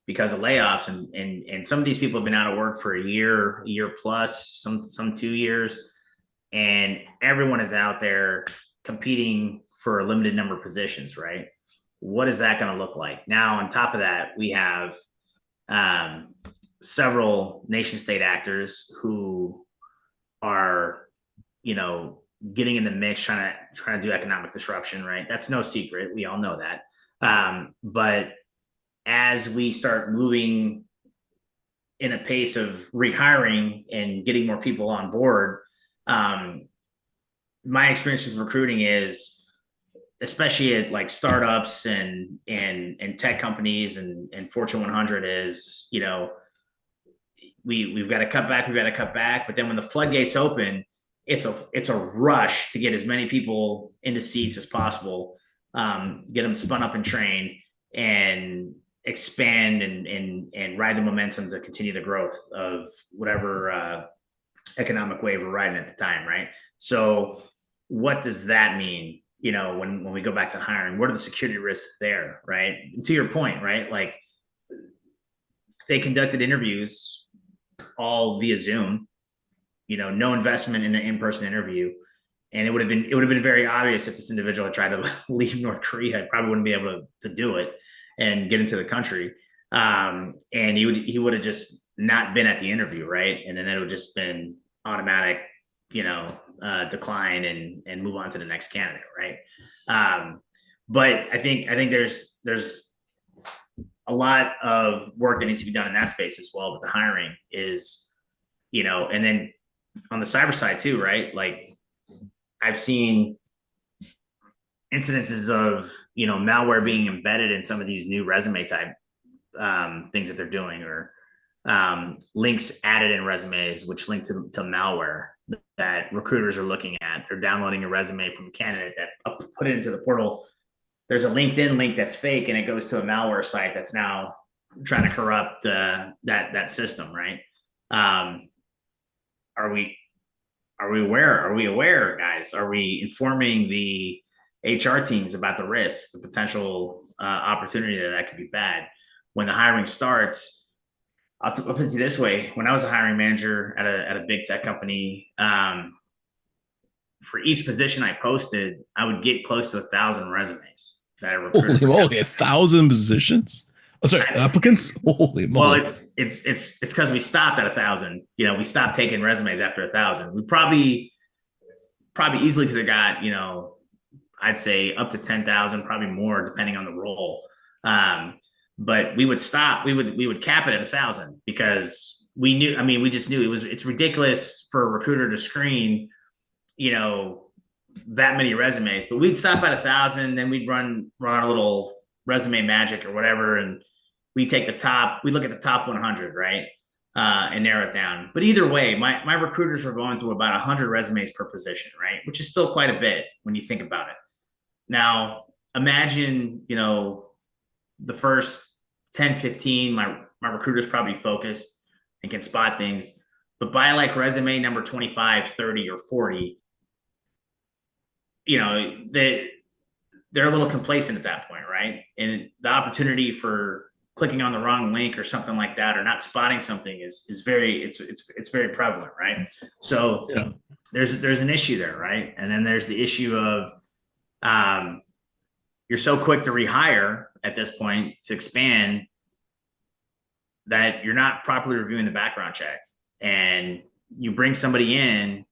because of layoffs, and some of these people have been out of work for a year plus, some 2 years, and everyone is out there competing for a limited number of positions, right? What is that going to look like? Now, on top of that, we have, several nation state actors who are, getting in the mix, trying to do economic disruption, right? That's no secret. We all know that. But as we start moving in a pace of rehiring and getting more people on board, my experience with recruiting is, especially at like startups and tech companies and Fortune 100, is, we've got to cut back, but then when the floodgates open, it's a rush to get as many people into seats as possible, get them spun up and trained, and expand and ride the momentum to continue the growth of whatever economic wave we're riding at the time, right? So what does that mean? When we go back to hiring, what are the security risks there, right? And to your point, right? Like, they conducted interviews all via Zoom, no investment in an in-person interview. And it would have been very obvious if this individual had tried to leave North Korea. I probably wouldn't be able to do it and get into the country. And he would have just not been at the interview, right? And then it would have just been automatic, decline and move on to the next candidate, right? But I think there's a lot of work that needs to be done in that space as well. But the hiring is, and then on the cyber side too, right? Like, I've seen incidences of malware being embedded in some of these new resume type, things that they're doing, or links added in resumes which link to malware that recruiters are looking at. They're downloading a resume from a candidate that put it into the portal. There's a LinkedIn link that's fake, and it goes to a malware site that's now trying to corrupt that system, right? Are we aware? Are we aware, guys? Are we informing the HR teams about the risk, the potential opportunity that could be bad when the hiring starts? I'll put it this way: when I was a hiring manager at a big tech company, for each position I posted, I would get close to 1,000 resumes that I recruited. Holy moly, 1,000 positions. Oh, sorry, applicants. Holy moly. Well, it's because we stopped at 1,000. We stopped taking resumes after 1,000. We probably easily could have got, I'd say up to 10,000, probably more depending on the role. But we would stop. We would cap it at 1,000 because we knew. I mean, we just knew it's ridiculous for a recruiter to screen, that many resumes. But we'd stop at 1,000, then we'd run a little resume magic or whatever, and we look at the top 100, right, and narrow it down. But either way, my recruiters were going through about 100 resumes per position, right, which is still quite a bit when you think about it. Now, imagine, the first 10, 15, my recruiter's probably focused and can spot things. But by like resume number 25, 30, or 40, they're a little complacent at that point, right? And the opportunity for clicking on the wrong link or something like that, or not spotting something is very it's very prevalent, right? So Yeah. there's an issue there, right? And then there's the issue of um, you're so quick to rehire at this point to expand that you're not properly reviewing the background check, and you bring somebody in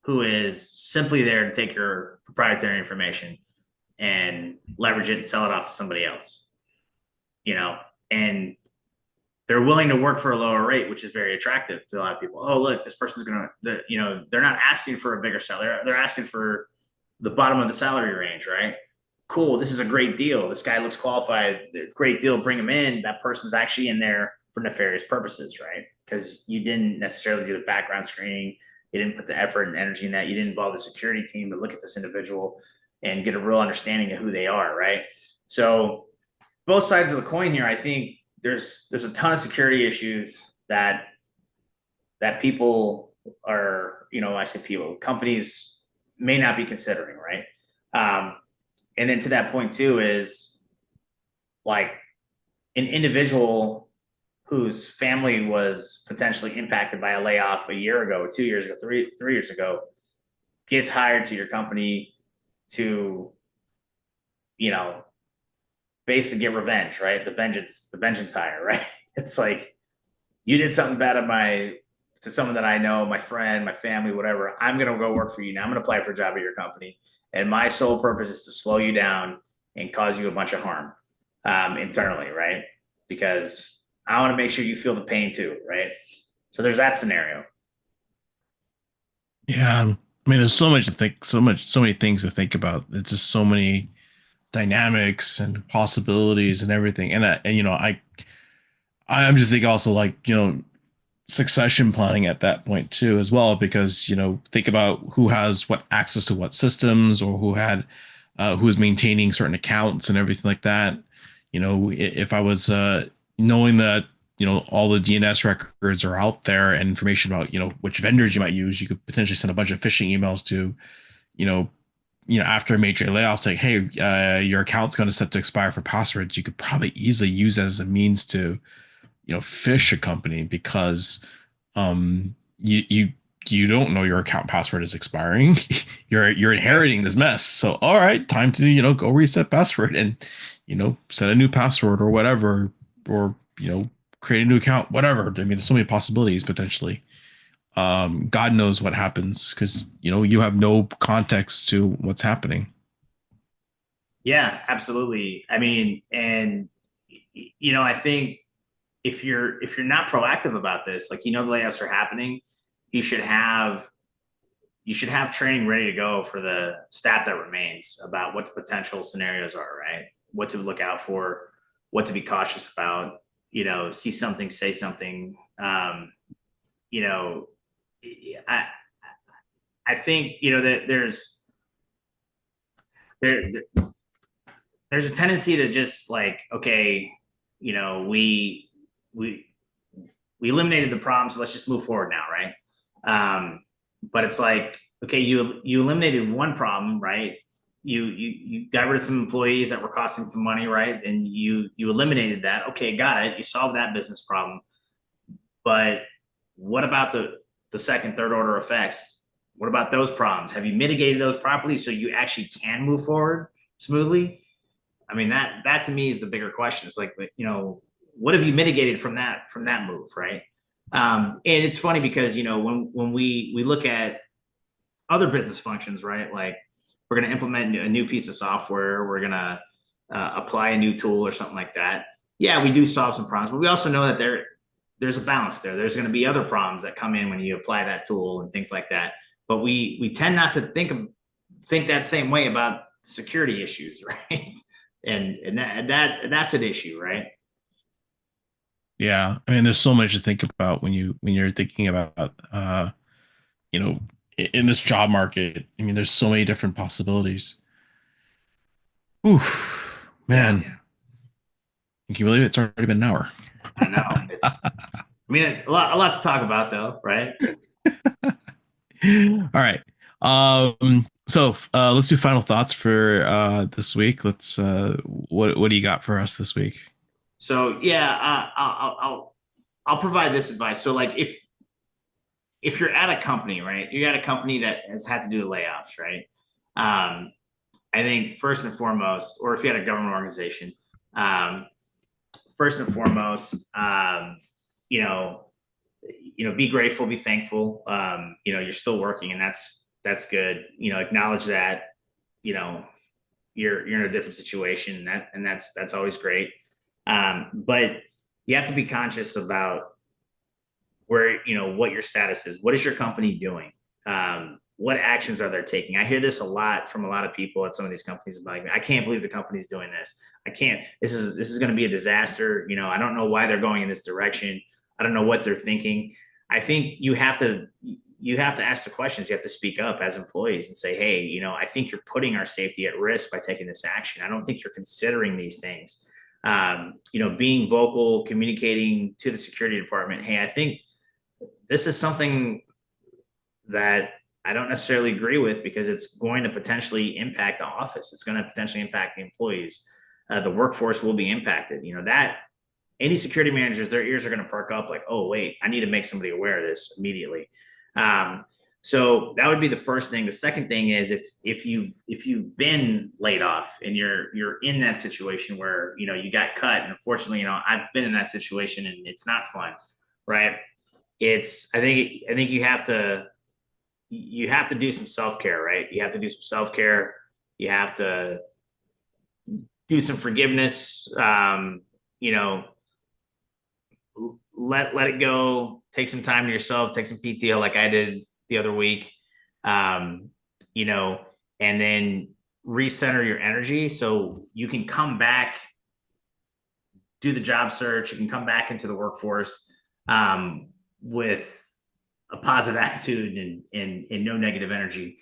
who is simply there to take your proprietary information and leverage it and sell it off to somebody else, you know, and they're willing to work for a lower rate, which is very attractive to a lot of people. Oh, look, this person's going to, you know, they're not asking for a bigger salary. They're asking for the bottom of the salary range, right? Cool. This is a great deal. This guy looks qualified. Great deal. Bring him in. That person's actually in there for nefarious purposes, right? Because you didn't necessarily do the background screening. You didn't put the effort and energy in that. You didn't involve the security team to look at this individual and get a real understanding of who they are, right? So both sides of the coin here, I think there's a ton of security issues that people are, you know, I say people, companies may not be considering, right? And then to that point too is like an individual whose family was potentially impacted by a layoff a year ago, 2 years ago, three years ago, gets hired to your company to, you know, basically get revenge, right? The vengeance hire, right? It's like you did something bad to someone that I know, my friend, my family, whatever. I'm gonna go work for you now. I'm gonna apply for a job at your company, and my sole purpose is to slow you down and cause you a bunch of harm internally, right? Because I want to make sure you feel the pain too, right? So there's that scenario. Yeah. I mean, there's so much to think, so many things to think about. It's just so many dynamics and possibilities and everything. And you know, I'm just thinking also like, you know, succession planning at that point too, as well, because, you know, think about who has what access to what systems, or who's maintaining certain accounts and everything like that. You know, if I was knowing that, you know, all the DNS records are out there and information about, you know, which vendors you might use, you could potentially send a bunch of phishing emails to, you know, after a major layoff saying, hey, your account's going to set to expire for passwords. You could probably easily use that as a means to, you know, phish a company, because you don't know your account password is expiring. You're inheriting this mess. So all right, time to, you know, go reset password and, you know, set a new password or whatever, or, you know, create a new account, whatever. I mean, there's so many possibilities potentially. God knows what happens, because, you know, you have no context to what's happening. Yeah, absolutely. I mean, and you know, I think if you're not proactive about this, like, you know, the layoffs are happening, you should have you should have training ready to go for the staff that remains about what the potential scenarios are, right? What to look out for, what to be cautious about. You know, see something, say something. You know, I I think, you know, that there there's a tendency to just like, okay, you know, we we eliminated the problem, so let's just move forward now, right? But it's like, okay, you eliminated one problem, right? You got rid of some employees that were costing some money, right? And you eliminated that. Okay, got it. You solved that business problem. But what about the second, third order effects? What about those problems? Have you mitigated those properly so you actually can move forward smoothly? I mean, that to me is the bigger question. It's like, you know, what have you mitigated from that move, right? And it's funny because, you know, when we look at other business functions, right? Like, we're going to implement a new piece of software, we're going to apply a new tool or something like that. Yeah, we do solve some problems, but we also know that there's a balance there. There's going to be other problems that come in when you apply that tool and things like that. But we tend not to think that same way about security issues, right? And that's an issue, right? Yeah. I mean, there's so much to think about when you're thinking about, you know, in this job market. I mean, there's so many different possibilities. Ooh, Yeah, man. Can you believe it? It's already been an hour? I know. It's I mean, a lot to talk about though, right? All right. So let's do final thoughts for this week. Let's what do you got for us this week? So yeah, I'll provide this advice. So like if you're at a company, right, you're at a company that has had to do the layoffs, right? Um, I think first and foremost, or if you had a government organization, um, first and foremost, you know, be grateful, be thankful. You're still working, and that's good. Acknowledge that. You know, you're in a different situation, and that's always great. But you have to be conscious about where what your status is. What is your company doing? What actions are they taking? I hear this a lot from a lot of people at some of these companies about, like, I can't believe the company's doing this. I can't. This is going to be a disaster. I don't know why they're going in this direction. I don't know what they're thinking. I think you have to ask the questions. You have to speak up as employees and say, hey, I think you're putting our safety at risk by taking this action. I don't think you're considering these things. Being vocal, communicating to the security department. Hey, I think this is something that I don't necessarily agree with because it's going to potentially impact the office. It's going to potentially impact the employees. The workforce will be impacted. That any security managers, their ears are going to perk up like, oh, wait, I need to make somebody aware of this immediately. So that would be the first thing. The second thing is if you've been laid off and you're in that situation where you got cut, and unfortunately, I've been in that situation and it's not fun, right? I think you have to do some self-care, right? You have to do some self-care. You have to do some forgiveness. You know, let it go. Take some time to yourself. Take some PTO, like I did the other week. Um, you know, and then recenter your energy so you can come back, do the job search. You can come back into the workforce with a positive attitude and no negative energy,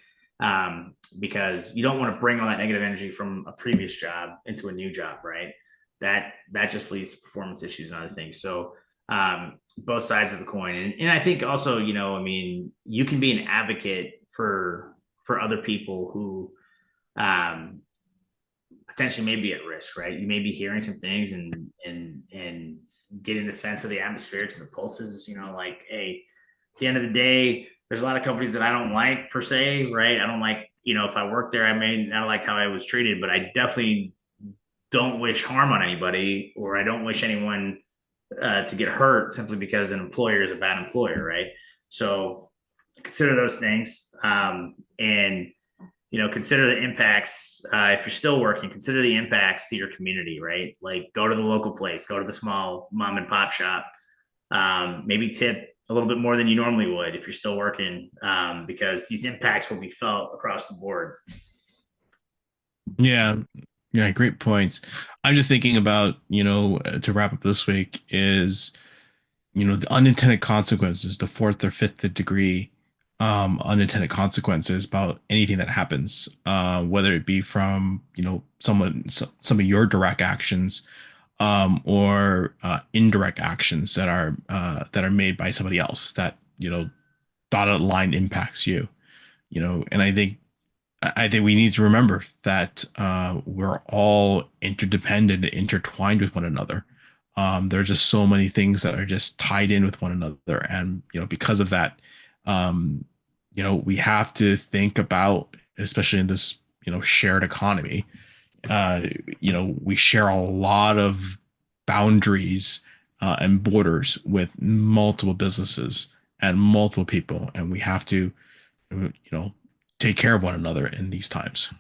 because you don't want to bring all that negative energy from a previous job into a new job, right? That just leads to performance issues and other things. So both sides of the coin, and I think also, I mean, you can be an advocate for other people who um, potentially may be at risk, right? You may be hearing some things and getting the sense of the atmosphere to the pulses, like, hey, at the end of the day, there's a lot of companies that I don't like per se, right? I don't like, if I work there, I may not like how I was treated, but I definitely don't wish harm on anybody, or I don't wish anyone to get hurt simply because an employer is a bad employer, right? So consider those things, and consider the impacts. If you're still working, consider the impacts to your community, right? Like, go to the local place, go to the small mom and pop shop, maybe tip a little bit more than you normally would if you're still working, because these impacts will be felt across the board. Yeah, yeah, great points. I'm just thinking about, to wrap up this week is, the unintended consequences, the fourth or fifth degree unintended consequences about anything that happens, whether it be from, some of your direct actions, or indirect actions that are made by somebody else that, dotted line impacts you, and I think we need to remember that we're all interdependent, intertwined with one another. There are just so many things that are just tied in with one another, and because of that, um, we have to think about, especially in this shared economy. Uh, we share a lot of boundaries and borders with multiple businesses and multiple people, and we have to you know, take care of one another in these times.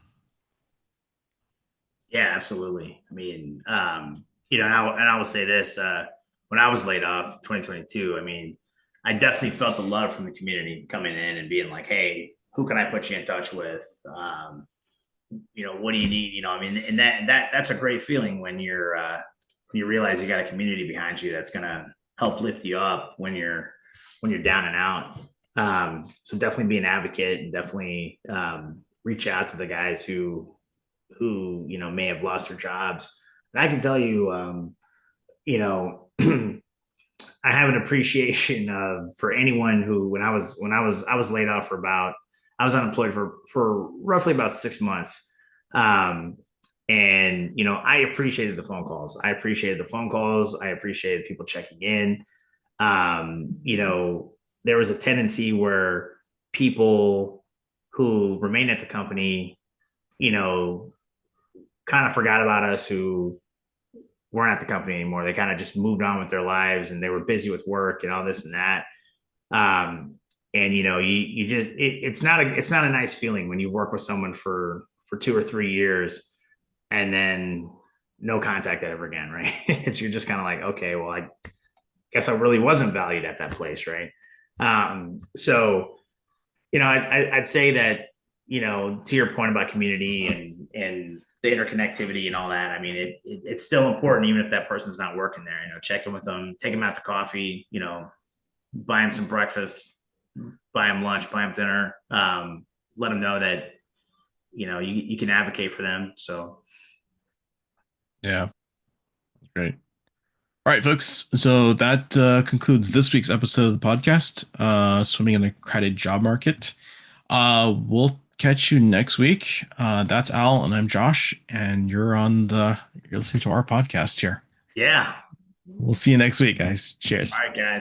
Yeah, absolutely. I mean, and I will say this: when I was laid off 2022, I mean, I definitely felt the love from the community coming in and being like, "Hey, who can I put you in touch with? What do you need?" I mean, and that's a great feeling when you realize you got a community behind you that's gonna help lift you up when you're down and out. So definitely be an advocate, and definitely reach out to the guys who may have lost their jobs. And I can tell you, you know, I have an appreciation for anyone who, when I was laid off for about, I was unemployed for roughly about 6 months. Um, and I appreciated the phone calls. I appreciated the phone calls. I appreciated people checking in. There was a tendency where people who remained at the company, you know, kind of forgot about us who weren't at the company anymore. They kind of just moved on with their lives and they were busy with work and all this and that. Um, and you just it's not a nice feeling when you work with someone for 2 or 3 years and then no contact ever again, right? You're just kind of like, okay, well, I guess I really wasn't valued at that place, right? So I'd say that to your point about community and the interconnectivity and all that. I mean, it's still important even if that person's not working there. Check in with them, take them out to coffee. Buy them some breakfast, buy them lunch, buy them dinner. Let them know that you can advocate for them. So Yeah, great. All right, folks. So that concludes this week's episode of the podcast, Swimming in a Crowded Job Market. We'll catch you next week. That's Al, and I'm Josh, and you're listening to our podcast here. yeah. We'll see you next week, guys. Cheers. All right, guys.